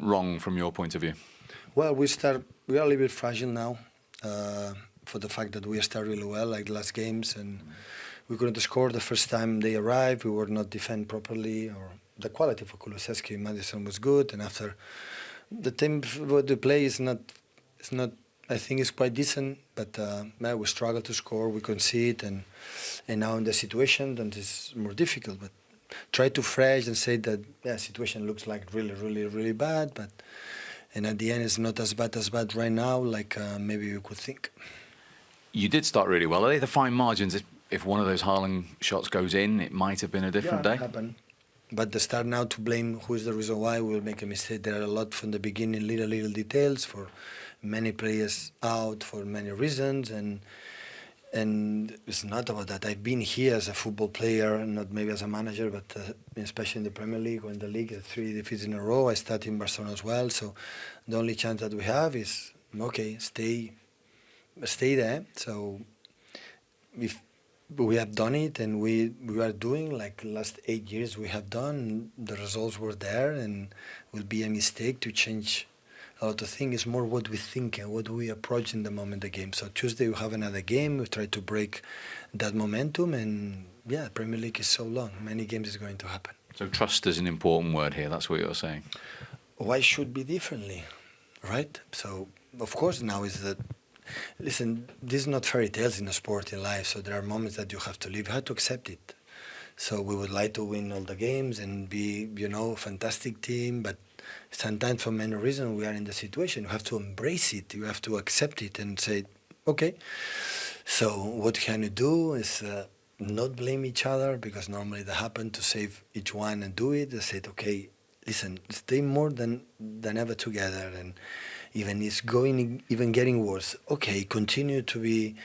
wrong from your point of view? Well, we are a little bit fragile now for the fact that we started really well, like the last games, and we couldn't score the first time they arrived. We were not defend properly, or the quality for Kulusevski and Madison was good, and after the team what they play is not. I think it's quite decent, but we struggle to score. We concede, and now in the situation, then it's more difficult. But try to fresh and say that situation looks like really bad, but. And at the end, it's not as bad right now, like maybe you could think. You did start really well. Are they the fine margins? If one of those Haaland shots goes in, it might have been a different day? Happen. But the start now to blame who is the reason why we will make a mistake. There are a lot from the beginning, little details for many players out for many reasons, and it's not about that. I've been here as a football player, not maybe as a manager, but especially in the Premier League or in the league, 3 defeats in a row. I started in Barcelona as well, so the only chance that we have is, okay, stay there. So if we have done it, and we are doing, like last 8 years we have done, the results were there, and it will be a mistake to change a lot of things. Is more what we think and what we approach in the moment the game. So Tuesday we have another game. We try to break that momentum, and Premier League is so long. Many games is going to happen. So trust is an important word here. That's what you're saying. Why should be differently, right? So of course now is that. Listen, this is not fairy tales in a sport in life. So there are moments that you have to live. You have to accept it. So we would like to win all the games and be, a fantastic team, but sometimes for many reasons we are in the situation. You have to embrace it. You have to accept it and say, okay. So what can you do is not blame each other, because normally that happens, to save each one and do it. They said, okay, listen, stay more than ever together, and even getting worse. Okay, continue to be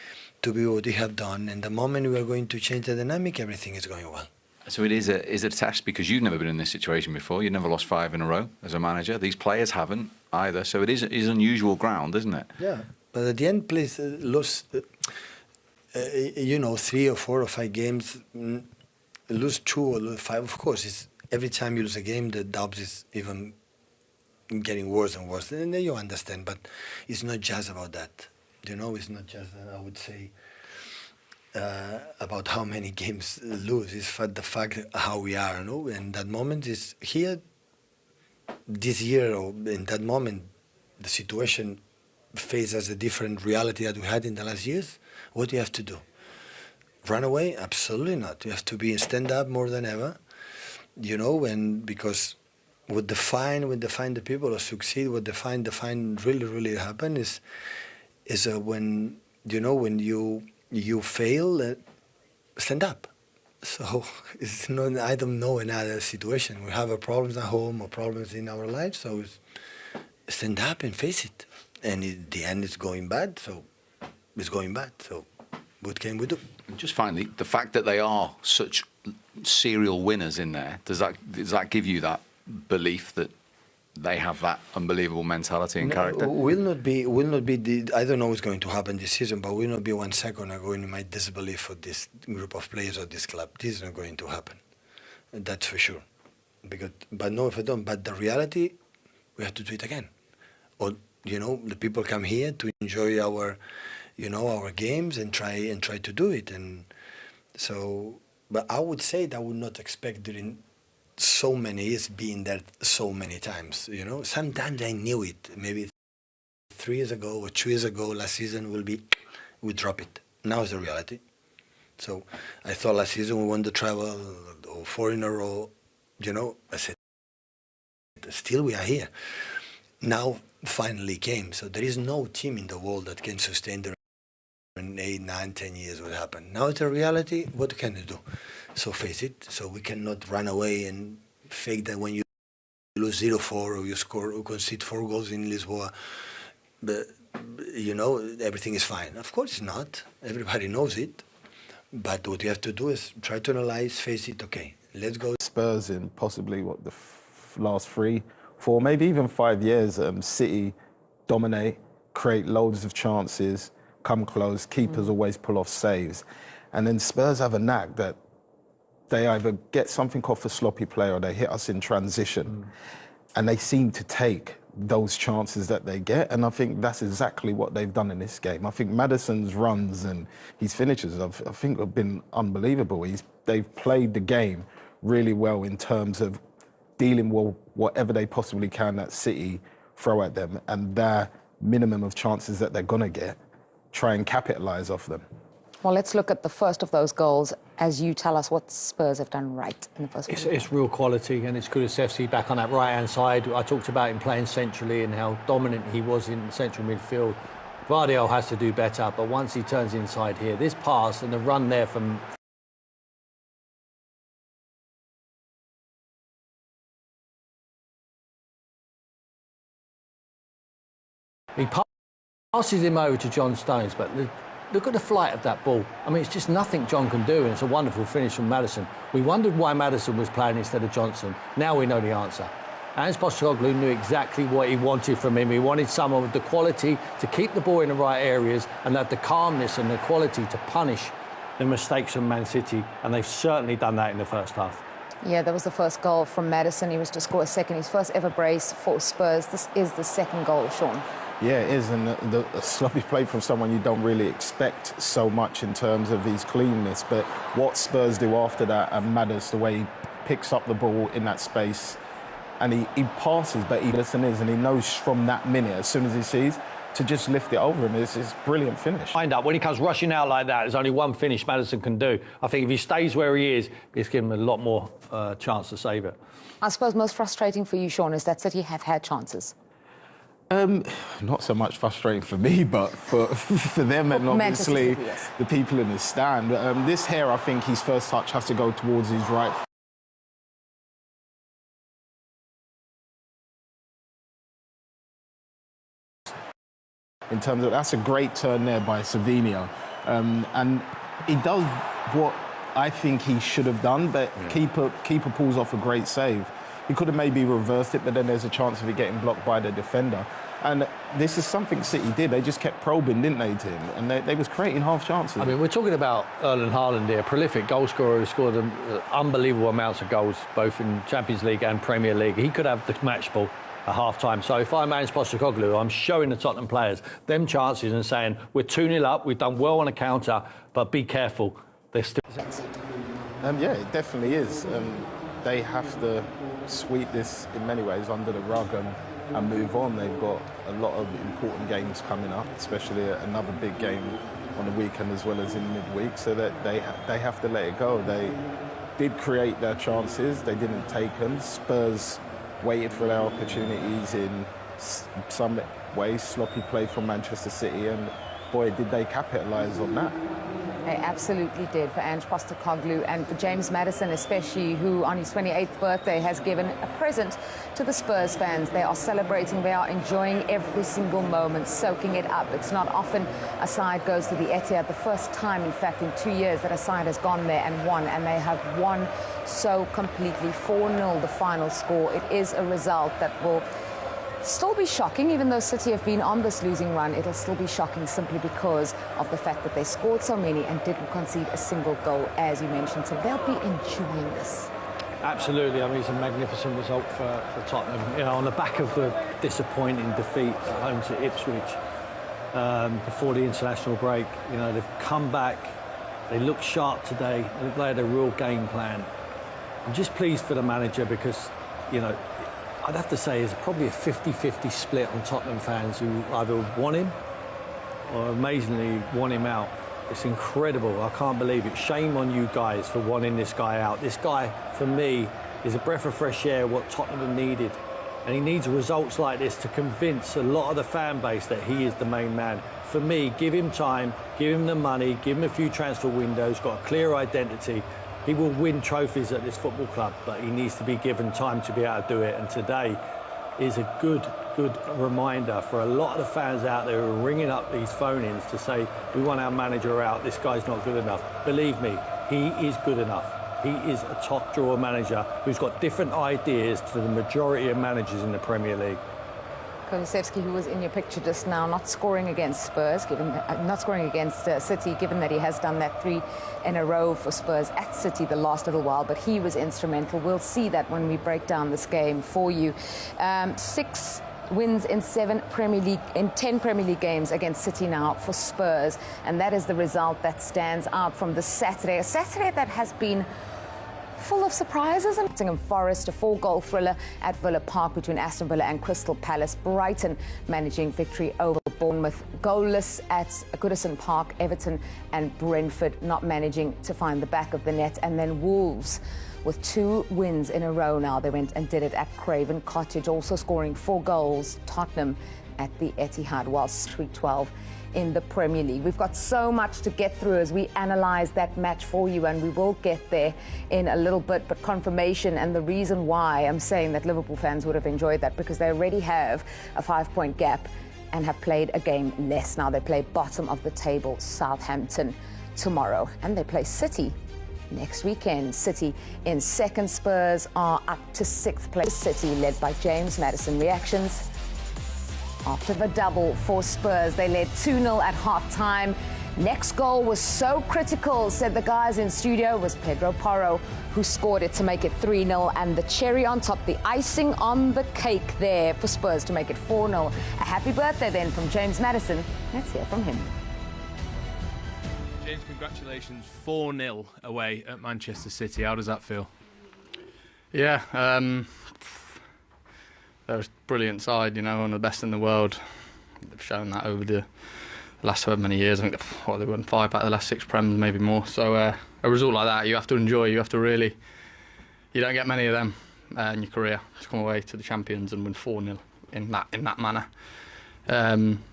what you have done, and the moment we are going to change the dynamic, everything is going well. So it is a test, because you've never been in this situation before. You've never lost 5 in a row as a manager. These players haven't either. So it is unusual ground, isn't it? Yeah, but at the end, please lose, 3 or 4 or 5 games, lose 2 or lose 5. Of course, every time you lose a game, the doubts is even getting worse and worse. And then you understand, but it's not just about that. It's not just, I would say, about how many games lose. It's the fact how we are, and that moment is here, this year, or in that moment, the situation faces a different reality that we had in the last years. What do you have to do? Run away? Absolutely not. You have to stand up more than ever, and because what define the people or succeed, what define really happen is when you fail, stand up. So it's not. I don't know another situation. We have problems at home or problems in our lives. So stand up and face it. And at the end, it's going bad. So it's going bad. So what can we do? Just finally, the fact that they are such serial winners in there, does that give you that belief that they have that unbelievable mentality and character? Will not be. I don't know what's going to happen this season, but will not be 1 second ago in my disbelief for this group of players or this club. This is not going to happen. That's for sure. But no, if I don't. But the reality, we have to do it again. Or the people come here to enjoy our games and try to do it. And so, but I would say that I would not expect during so many years being there so many times. Sometimes I knew it. Maybe 3 years ago or 2 years ago, last season we drop it. Now it's the reality. So I thought last season we won the treble or 4 in a row. I said, still we are here. Now finally came. So there is no team in the world that can sustain the 8, 9, 10 years what happened. Now it's a reality. What can you do? So face it. So we cannot run away and fake that when you lose 0-4 or you score or concede 4 goals in Lisboa, but everything is fine. Of course it's not. Everybody knows it. But what you have to do is try to analyze, face it. Okay, let's go. Spurs in possibly the last 3, 4, maybe even 5 years. City dominate, create loads of chances, come close. Keepers always pull off saves, and then Spurs have a knack that they either get something off a sloppy play or they hit us in transition. and they seem to take those chances that they get, and I think that's exactly what they've done in this game. I think Maddison's runs and his finishes, I think, have been unbelievable. They've played the game really well in terms of dealing with whatever they possibly can that City throw at them, and their minimum of chances that they're going to get, try and capitalise off them. Well, let's look at the first of those goals as you tell us what Spurs have done right in the first one. It's real quality, and it's Kulusevski back on that right-hand side. I talked about him playing centrally and how dominant he was in central midfield. Vardiol has to do better, but once he turns inside here, this pass and the run there from... He passes him over to John Stones, but look at the flight of that ball. I mean, it's just nothing John can do, and it's a wonderful finish from Maddison. We wondered why Maddison was playing instead of Johnson. Now we know the answer. Ange Postecoglou knew exactly what he wanted from him. He wanted someone with the quality to keep the ball in the right areas and have the calmness and the quality to punish the mistakes from Man City, and they've certainly done that in the first half. Yeah, that was the first goal from Maddison. He was to score a second. His first ever brace for Spurs. This is the second goal, Sean. Yeah, it is, and the sloppy play from someone you don't really expect so much in terms of his cleanness, but what Spurs do after that, and Maddis, the way he picks up the ball in that space, and he passes, but he listens, and he knows from that minute, as soon as he sees, to just lift it over him. It's a brilliant finish. Find out when he comes rushing out like that, there's only one finish Maddison can do. I think if he stays where he is, it's given him a lot more chance to save it. I suppose most frustrating for you, Sean, is that City have had chances. Not so much frustrating for me, but for them and obviously City, yes. the people in the stand. This here, I think his first touch has to go towards his right. In terms of, that's a great turn there by Savinho. And he does what I think he should have done, but keeper pulls off a great save. He could have maybe reversed it, but then there's a chance of it getting blocked by the defender. And this is something City did. They just kept probing, didn't they, Tim? And they was creating half chances. I mean, we're talking about Erling Haaland here, prolific goal scorer who scored unbelievable amounts of goals, both in Champions League and Premier League. He could have the match ball at half-time. So if I'm Ange Postecoglou, I'm showing the Tottenham players them chances and saying, we're 2-0 up, we've done well on a counter, but be careful. They're still... Yeah, it definitely is. They have to sweep this in many ways under the rug and move on. They've got a lot of important games coming up, especially another big game on the weekend as well as in midweek, so that they have to let it go. They did create their chances, they didn't take them. Spurs waited for their opportunities in some ways, sloppy play from Manchester City, and boy, did they capitalise on that. They absolutely did, for Ange Postecoglou and for James Maddison especially, who on his 28th birthday has given a present to the Spurs fans. They are celebrating, they are enjoying every single moment, soaking it up. It's not often a side goes to the Etihad. The first time, in fact, in 2 years that a side has gone there and won, and they have won so completely. 4-0 the final score. It is a result that will still be shocking, even though City have been on this losing run. It'll still be shocking simply because of the fact that they scored so many and didn't concede a single goal, as you mentioned. So they'll be enjoying this. Absolutely. I mean, it's a magnificent result for Tottenham. You know, on the back of the disappointing defeat at home to Ipswich before the international break, you know, they've come back. They look sharp today. They had a real game plan. I'm just pleased for the manager because, you know, I'd have to say it's probably a 50-50 split on Tottenham fans who either want him or amazingly want him out. It's incredible. I can't believe it. Shame on you guys for wanting this guy out. This guy, for me, is a breath of fresh air, what Tottenham needed. And he needs results like this to convince a lot of the fan base that he is the main man. For me, give him time, give him the money, give him a few transfer windows, got a clear identity. He will win trophies at this football club, but he needs to be given time to be able to do it. And today is a good reminder for a lot of the fans out there who are ringing up these phone-ins to say, we want our manager out, this guy's not good enough. Believe me, he is good enough. He is a top-drawer manager who's got different ideas to the majority of managers in the Premier League. Kulusevski, who was in your picture just now, not scoring against Spurs, not scoring against City, given that he has done that 3 in a row for Spurs at City the last little while, but he was instrumental. We'll see that when we break down this game for you. 6 wins in 10 Premier League games against City now for Spurs, and that is the result that stands out from this Saturday. A Saturday that has been full of surprises. Nottingham Forest, a 4-goal thriller at Villa Park between Aston Villa and Crystal Palace. Brighton managing victory over Bournemouth. Goalless at Goodison Park. Everton and Brentford not managing to find the back of the net. And then Wolves with 2 wins in a row now. They went and did it at Craven Cottage, also scoring 4 goals. Tottenham at the Etihad, whilst 3-12 in the Premier League. We've got so much to get through as we analyse that match for you, and we will get there in a little bit. But confirmation, and the reason why I'm saying that Liverpool fans would have enjoyed that, because they already have a 5-point gap and have played a game less. Now they play bottom of the table Southampton tomorrow, and they play City next weekend. City in second. Spurs are up to 6th place. City led by James Maddison. Reactions after the double for Spurs. They led 2-0 at half-time. Next goal was so critical, said the guys in studio. It was Pedro Porro who scored it to make it 3-0, and the cherry on top, the icing on the cake there for Spurs to make it 4-0. A happy birthday then from James Maddison. Let's hear from him. James, congratulations. 4-0 away at Manchester City. How does that feel? Yeah, they're a brilliant side, you know, one of the best in the world. They've shown that over the last however many years. I think they won 5 out of the last 6 Prems, maybe more. So a result like that, you have to enjoy. You have to really. You don't get many of them in your career to come away to the champions and win 4-0 in that manner.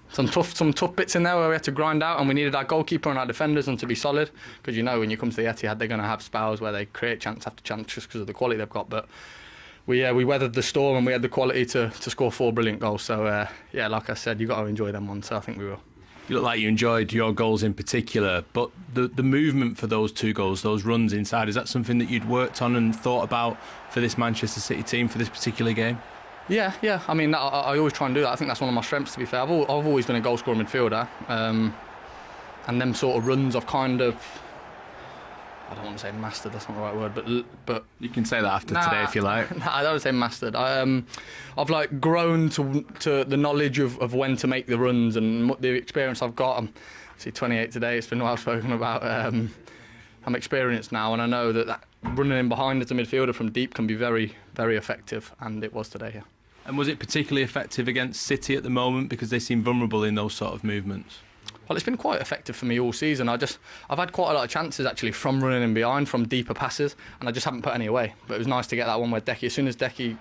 Some tough bits in there where we had to grind out, and we needed our goalkeeper and our defenders and to be solid, because you know when you come to the Etihad they're going to have spells where they create chance after chance just because of the quality they've got. But we weathered the storm and we had the quality to score 4 brilliant goals. So yeah, like I said, you've got to enjoy them ones. So I think we will. You look like you enjoyed your goals in particular, but the movement for those 2 goals, those runs inside, is that something that you'd worked on and thought about for this Manchester City team for this particular game? Yeah. I mean, I always try and do that. I think that's one of my strengths, to be fair. I've always been a goal-scoring midfielder, and them sort of runs I've kind of, I don't want to say mastered, that's not the right word, but you can say that after today if you like. I don't want to say mastered. I've like grown to the knowledge of when to make the runs, and the experience I've got. I'm 28 today. It's been well spoken about. I'm experienced now, and I know that running in behind as a midfielder from deep can be very, very effective, and it was today. Yeah. And was it particularly effective against City at the moment, because they seem vulnerable in those sort of movements? Well, it's been quite effective for me all season. I've had quite a lot of chances actually from running in behind, from deeper passes, and I just haven't put any away. But it was nice to get that one where Decky, as soon as Decky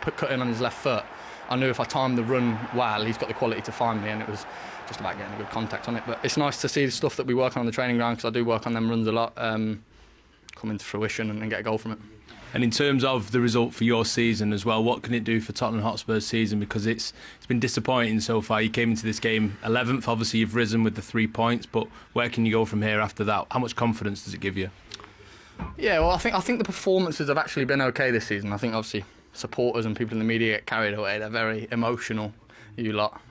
cut in on his left foot, I knew if I timed the run well, he's got the quality to find me, and it was just about getting a good contact on it. But it's nice to see the stuff that we work on the training ground, because I do work on them runs a lot, come into fruition and get a goal from it. And in terms of the result for your season as well, what can it do for Tottenham Hotspur's season? Because it's been disappointing so far. You came into this game 11th. Obviously, you've risen with the 3 points, but where can you go from here after that? How much confidence does it give you? Yeah, well, I think the performances have actually been okay this season. I think obviously supporters and people in the media get carried away. They're very emotional, you lot.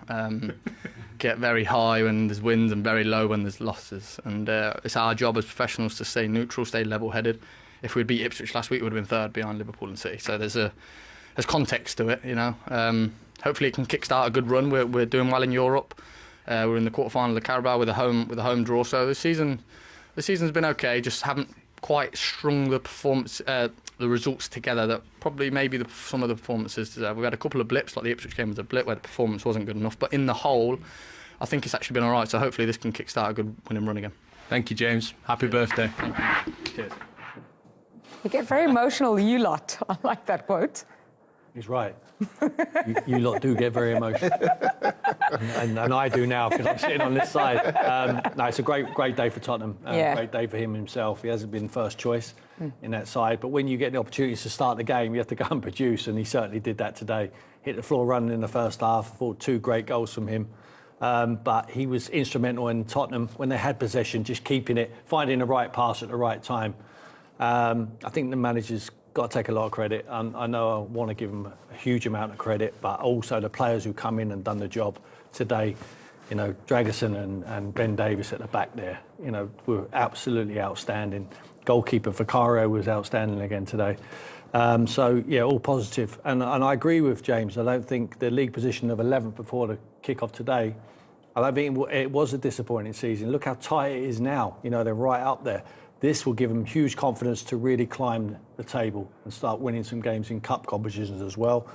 Get very high when there's wins and very low when there's losses. And it's our job as professionals to stay neutral, stay level-headed. If we'd beat Ipswich last week, we would have been 3rd behind Liverpool and City. So there's context to it, you know. Hopefully it can kickstart a good run. We're doing well in Europe. We're in the quarterfinal of the Carabao with a home draw. So the season's been okay. Just haven't quite strung the performance, the results together. That probably maybe some of the performances deserve. We've had a couple of blips, like the Ipswich game was a blip where the performance wasn't good enough. But in the whole, I think it's actually been all right. So hopefully this can kickstart a good winning run again. Thank you, James. Happy birthday. Thank you. Cheers. You get very emotional, you lot. I like that quote. He's right. you lot do get very emotional. and I do now, because I'm sitting on this side. No, it's a great day for Tottenham. Great day for him himself. He hasn't been first choice in that side. But when you get the opportunities to start the game, you have to go and produce, and he certainly did that today. Hit the floor running in the first half. I thought 2 great goals from him. But he was instrumental in Tottenham when they had possession, just keeping it, finding the right pass at the right time. I think the manager's got to take a lot of credit. I know I want to give them a huge amount of credit, but also the players who come in and done the job today. You know, Dragerson and Ben Davis at the back there, you know, were absolutely outstanding. Goalkeeper Vicario was outstanding again today. So, yeah, all positive. And I agree with James. I don't think the league position of 11th before the kick-off today, I don't think it was a disappointing season. Look how tight it is now. You know, they're right up there. This will give them huge confidence to really climb the table and start winning some games in cup competitions as well.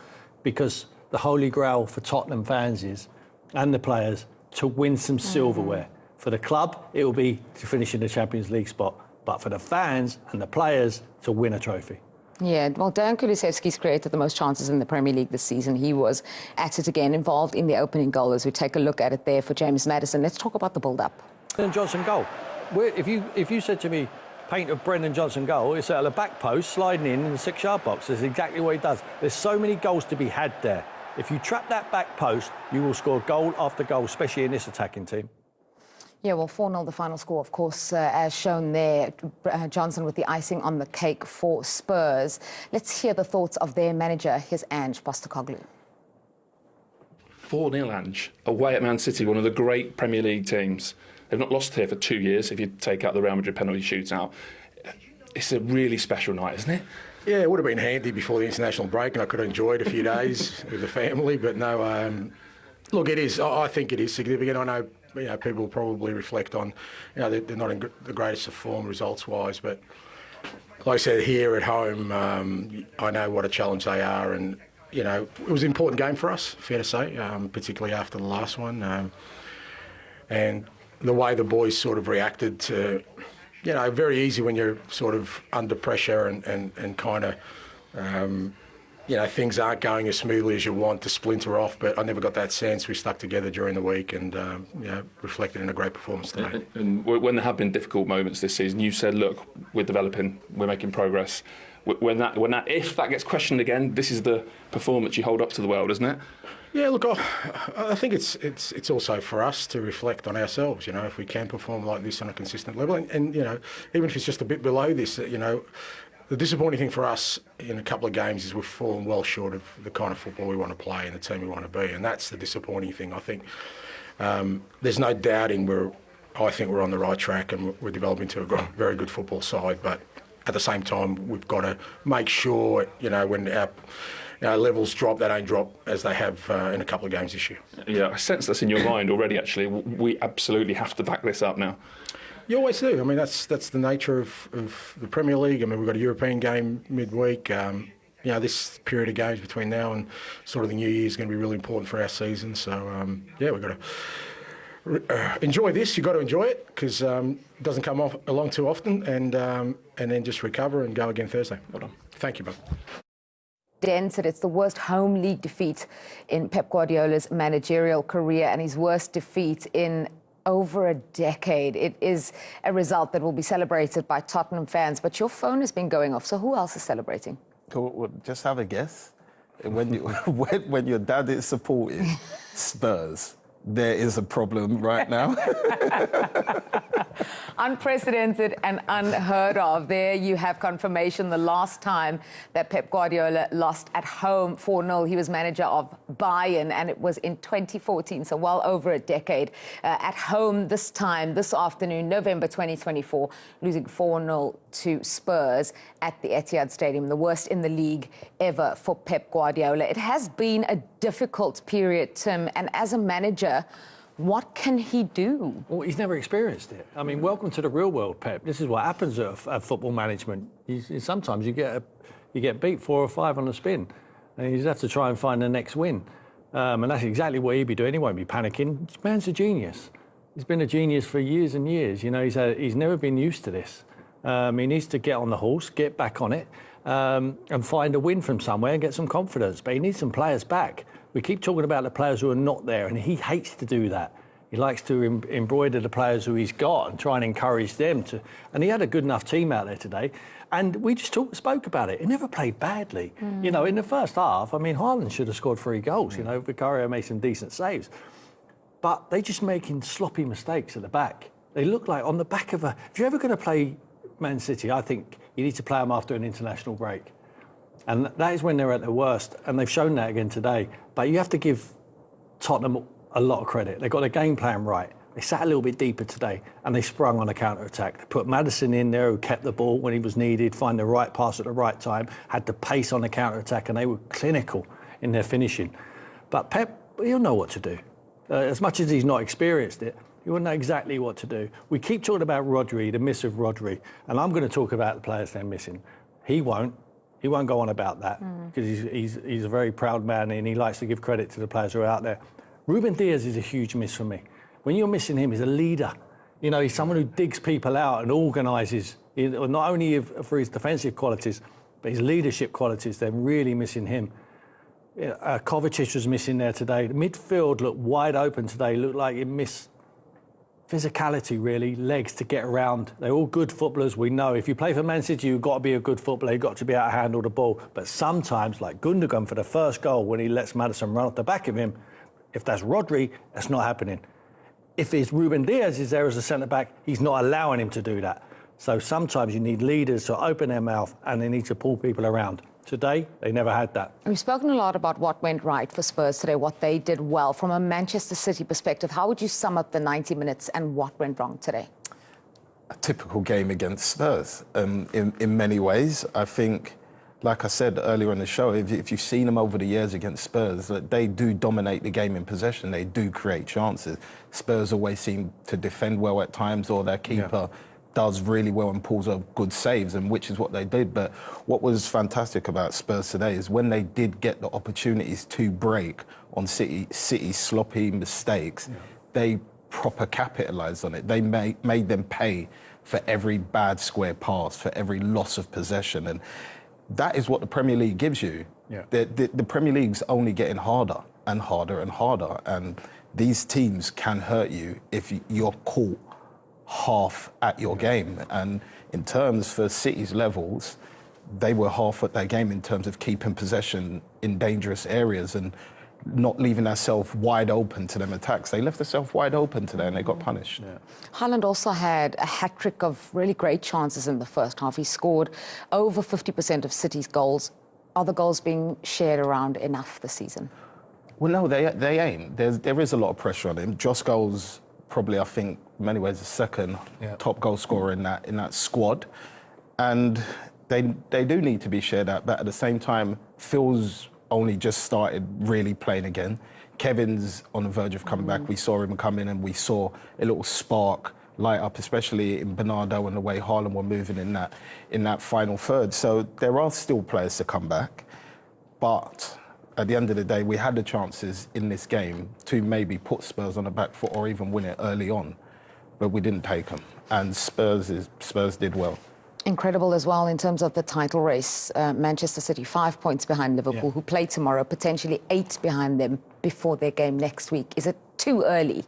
Because the holy grail for Tottenham fans is, and the players, to win some silverware. For the club, it will be to finish in the Champions League spot. But for the fans and the players, to win a trophy. Yeah, well, Dejan Kulusevski's created the most chances in the Premier League this season. He was at it again, involved in the opening goal. As we take a look at it there for James Maddison, let's talk about the build-up. Brendan Johnson goal. If you said to me, paint a Brendan Johnson goal, it's at the back post, sliding in the 6-yard box. That's exactly what he does. There's so many goals to be had there. If you trap that back post, you will score goal after goal, especially in this attacking team. Yeah, well, 4-0 the final score, of course, as shown there. Johnson with the icing on the cake for Spurs. Let's hear the thoughts of their manager, his Ange Postecoglou. 4-0 Ange, away at Man City, one of the great Premier League teams. They've not lost here for 2 years, if you take out the Real Madrid penalty shootout. It's a really special night, isn't it? Yeah, it would have been handy before the international break and I could have enjoyed a few days with the family, but no, look, it is. I think it is significant. I know, you know, people probably reflect on, you know, they're not in the greatest of form results-wise, but like I said, here at home, I know what a challenge they are, and, you know, it was an important game for us, fair to say, particularly after the last one, and the way the boys sort of reacted to, you know, very easy when you're sort of under pressure and kind of, you know, things aren't going as smoothly as you want to splinter off, but I never got that sense. We stuck together during the week and, you know, reflected in a great performance today. And when there have been difficult moments this season, you said, look, we're developing, we're making progress. If that gets questioned again, this is the performance you hold up to the world, isn't it? Yeah, look, I think it's also for us to reflect on ourselves, you know, if we can perform like this on a consistent level. And you know, even if it's just a bit below this, you know, the disappointing thing for us in a couple of games is we've fallen well short of the kind of football we want to play and the team we want to be. And that's the disappointing thing. I think there's no doubting I think we're on the right track and we're developing to a very good football side. But at the same time, we've got to make sure, you know, when our levels drop, they don't drop as they have in a couple of games this year. Yeah, I sense that's in your mind already, actually. We absolutely have to back this up now. You always do. I mean, that's the nature of the Premier League. I mean, we've got a European game midweek. You know, this period of games between now and sort of the New Year is going to be really important for our season. So, yeah, we've got to enjoy this. You've got to enjoy it because it doesn't come along too often, and then just recover and go again Thursday. Well done. Thank you, bud. Den said it's the worst home league defeat in Pep Guardiola's managerial career and his worst defeat in over a decade. It is a result that will be celebrated by Tottenham fans, but your phone has been going off, so who else is celebrating? Well, just have a guess. When your dad is supporting Spurs, there is a problem right now. Unprecedented and unheard of. There you have confirmation. The last time that Pep Guardiola lost at home 4-0, he was manager of Bayern, and it was in 2014, so well over a decade. At home this afternoon, November 2024, losing 4-0 to Spurs at the Etihad Stadium, the worst in the league ever for Pep Guardiola. It has been a difficult period, Tim, and as a manager, what can he do? Well, he's never experienced it. I mean, welcome to the real world, Pep. This is what happens at football management. Sometimes you get beat 4 or 5 on the spin, and you just have to try and find the next win. And that's exactly what he'd be doing. He won't be panicking. This man's a genius. He's been a genius for years and years. You know, he's never been used to this. He needs to get on the horse, get back on it, and find a win from somewhere and get some confidence. But he needs some players back. We keep talking about the players who are not there, and he hates to do that. He likes to embroider the players who he's got and try and encourage them to. And he had a good enough team out there today. And we just spoke about it. He never played badly. You know, in the first half, I mean, Haaland should have scored 3 goals. You know, Vicario made some decent saves. But they just making sloppy mistakes at the back. They look like on the back of a... If you're ever going to play Man City, I think you need to play them after an international break. And that is when they're at their worst, and they've shown that again today. But you have to give Tottenham a lot of credit. They got their game plan right. They sat a little bit deeper today, and they sprung on a counter-attack. They put Maddison in there, who kept the ball when he was needed, find the right pass at the right time, had the pace on the counter-attack, and they were clinical in their finishing. But Pep, he'll know what to do. As much as he's not experienced it, he will know exactly what to do. We keep talking about Rodri, the miss of Rodri, and I'm going to talk about the players they're missing. He won't. He won't go on about that because he's a very proud man and he likes to give credit to the players who are out there. Ruben Diaz is a huge miss for me. When you're missing him, he's a leader. You know, he's someone who digs people out and organises, not only for his defensive qualities, but his leadership qualities. They're really missing him. Kovacic was missing there today. The midfield looked wide open today. Looked like it missed physicality, really, legs to get around. They're all good footballers. We know if you play for Man City, you've got to be a good footballer. You've got to be able to handle the ball. But sometimes, like Gundogan for the first goal, when he lets Maddison run off the back of him, if that's Rodri, that's not happening. If it's Ruben Diaz is there as a centre-back, he's not allowing him to do that. So sometimes you need leaders to open their mouth and they need to pull people around. Today, they never had that. We've spoken a lot about what went right for Spurs today, what they did well. From a Manchester City perspective, how would you sum up the 90 minutes and what went wrong today? A typical game against Spurs in many ways. I think, like I said earlier in the show, if you've seen them over the years against Spurs, they do dominate the game in possession. They do create chances. Spurs always seem to defend well at times, or their keeper does really well and pulls off good saves, and which is what they did. But what was fantastic about Spurs today is when they did get the opportunities to break on City's sloppy mistakes, they proper capitalised on it. They made them pay for every bad square pass, for every loss of possession. And that is what the Premier League gives you. The Premier League's only getting harder and harder and harder. And these teams can hurt you if you're caught half at your game. And in terms for City's levels, they were half at their game in terms of keeping possession in dangerous areas and not leaving themselves wide open to them attacks. They left themselves wide open today and they got punished. Haaland also had a hat-trick of really great chances in the first half. He scored over 50% of City's goals. Are the goals being shared around enough this season? Well, no, they ain't. There is a lot of pressure on him. Josh Scholes, probably, I think, in many ways, the second top goal scorer in that squad. And they do need to be shared out. But at the same time, Phil's only just started really playing again. Kevin's on the verge of coming back. We saw him come in and we saw a little spark light up, especially in Bernardo and the way Haaland were moving in that final third. So there are still players to come back. But at the end of the day, we had the chances in this game to maybe put Spurs on the back foot or even win it early on, but we didn't take them. And Spurs did well. Incredible as well in terms of the title race. Manchester City 5 points behind Liverpool, who play tomorrow, potentially 8 behind them before their game next week. Is it too early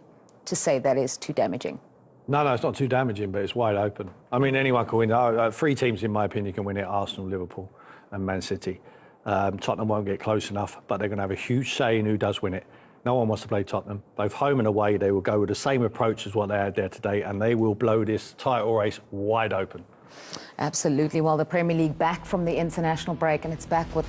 to say that is too damaging? No, it's not too damaging, but it's wide open. I mean, anyone can win. 3 teams, in my opinion, can win it: Arsenal, Liverpool and Man City. Tottenham won't get close enough, but they're going to have a huge say in who does win it. No one wants to play Tottenham. Both home and away, they will go with the same approach as what they had there today, and they will blow this title race wide open. Absolutely. Well, the Premier League back from the international break, and it's back with